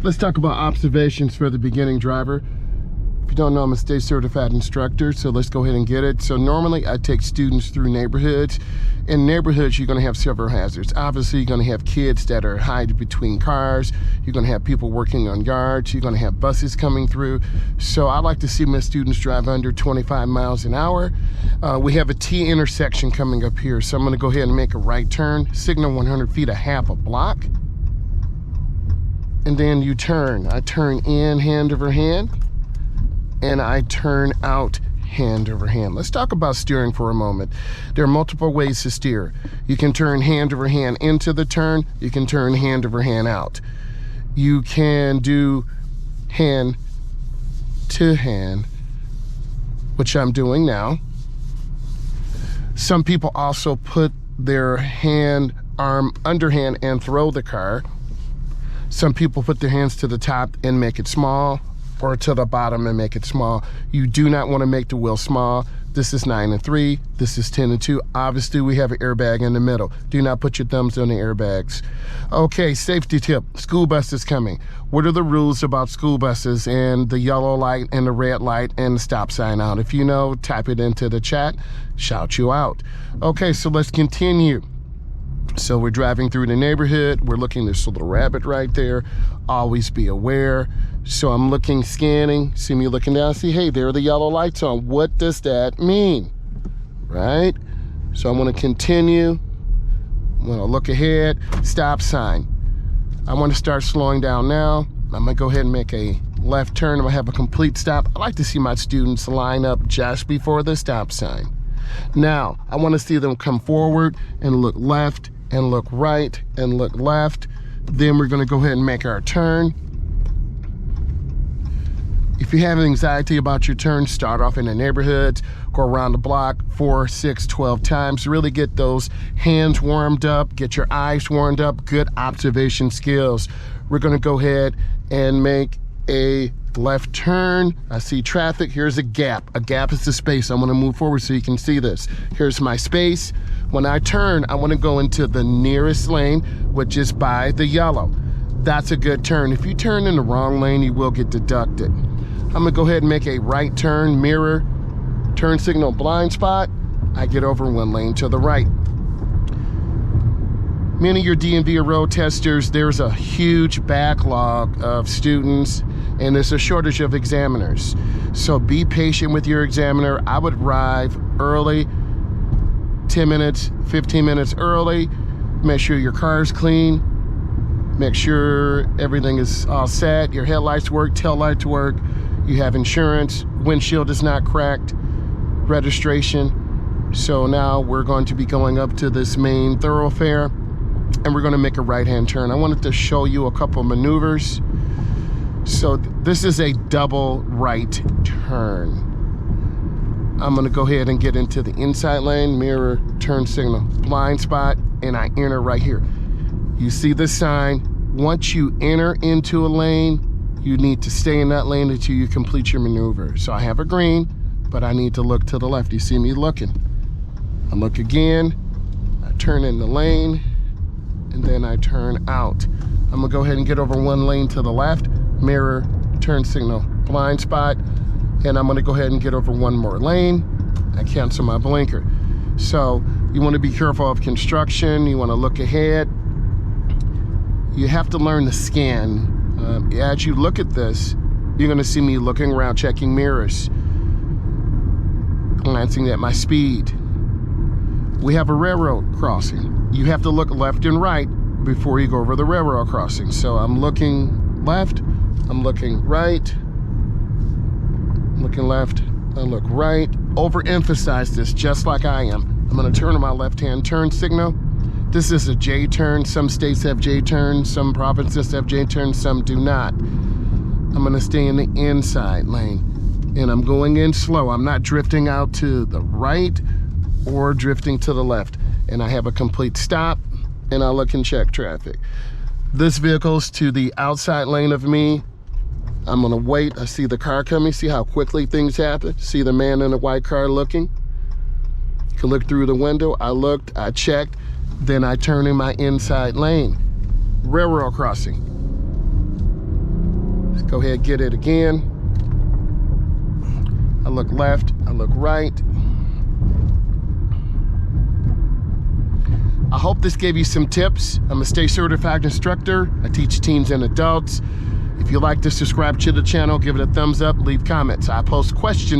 Let's talk about observations for the beginning driver. If you don't know, I'm a state certified instructor, so let's go ahead and get it. So normally I take students through neighborhoods. In neighborhoods, you're gonna have several hazards. Obviously, you're gonna have kids that are hiding between cars. You're gonna have people working on yards. You're gonna have buses coming through. So I like to see my students drive under 25 miles an hour. We have a T intersection coming up here. So I'm gonna go ahead and make a right turn, signal 100 feet, a half a block. And then you turn. I turn in hand over hand, and I turn out hand over hand. Let's talk about steering for a moment. There are multiple ways to steer. You can turn hand over hand into the turn. You can turn hand over hand out. You can do hand to hand, which I'm doing now. Some people also put their arm underhand and throw the car. Some people put their hands to the top and make it small, or to the bottom and make it small. You do not want to make the wheel small. This is 9 and 3, this is 10 and 2. Obviously, we have an airbag in the middle. Do not put your thumbs on the airbags. Okay, safety tip, school bus is coming. What are the rules about school buses and the yellow light and the red light and the stop sign out? If you know, type it into the chat, shout you out. Okay, so let's continue. So we're driving through the neighborhood. We're looking, there's a little rabbit right there. Always be aware. So I'm looking, scanning, see me looking down, see, hey, there are the yellow lights on. What does that mean, right? So I'm gonna continue. I'm gonna look ahead, stop sign. I wanna start slowing down now. I'm gonna go ahead and make a left turn. I'm gonna have a complete stop. I like to see my students line up just before the stop sign. Now, I wanna see them come forward and look left and look right and look left. Then we're gonna go ahead and make our turn. If you have anxiety about your turn, start off in the neighborhoods, go around the block 4, 6, 12 times. Really get those hands warmed up, get your eyes warmed up, good observation skills. We're gonna go ahead and make a left turn. I see traffic, here's a gap. A gap is the space. I'm gonna move forward so you can see this. Here's my space. When I turn, I wanna go into the nearest lane, which is by the yellow. That's a good turn. If you turn in the wrong lane, you will get deducted. I'm gonna go ahead and make a right turn, mirror, turn signal, blind spot. I get over one lane to the right. Many of your DMV or road testers, there's a huge backlog of students and there's a shortage of examiners. So be patient with your examiner. I would arrive early, 10 minutes, 15 minutes early. Make sure your car's clean. Make sure everything is all set. Your headlights work, tail lights work. You have insurance, windshield is not cracked, registration. So now we're going to be going up to this main thoroughfare and we're gonna make a right-hand turn. I wanted to show you a couple maneuvers. So this is a double right turn. I'm gonna go ahead and get into the inside lane, mirror, turn signal, blind spot, and I enter right here. You see the sign. Once you enter into a lane, you need to stay in that lane until you complete your maneuver. So I have a green, but I need to look to the left. You see me looking. I look again, I turn in the lane, and then I turn out. I'm gonna go ahead and get over one lane to the left, mirror, turn signal, blind spot, and I'm gonna go ahead and get over one more lane. I cancel my blinker. So you wanna be careful of construction, you wanna look ahead. You have to learn to scan. As you look at this, you're gonna see me looking around, checking mirrors, glancing at my speed. We have a railroad crossing. You have to look left and right before you go over the railroad crossing. So I'm looking left, I'm looking right, looking left, I look right. Overemphasize this just like I am. I'm gonna turn on my left-hand turn signal. This is a J turn. Some states have J turns, some provinces have J turns, some do not. I'm gonna stay in the inside lane and I'm going in slow. I'm not drifting out to the right or drifting to the left. And I have a complete stop and I look and check traffic. This vehicle's to the outside lane of me. I'm gonna wait. I see the car coming. See how quickly things happen? See the man in the white car looking? You can look through the window. I looked, I checked. Then I turn in my inside lane. Railroad crossing. Go ahead, get it again. I look left, I look right. I hope this gave you some tips. I'm a Stay Certified instructor. I teach teens and adults. If you like this, subscribe to the channel, give it a thumbs up, leave comments. I post questions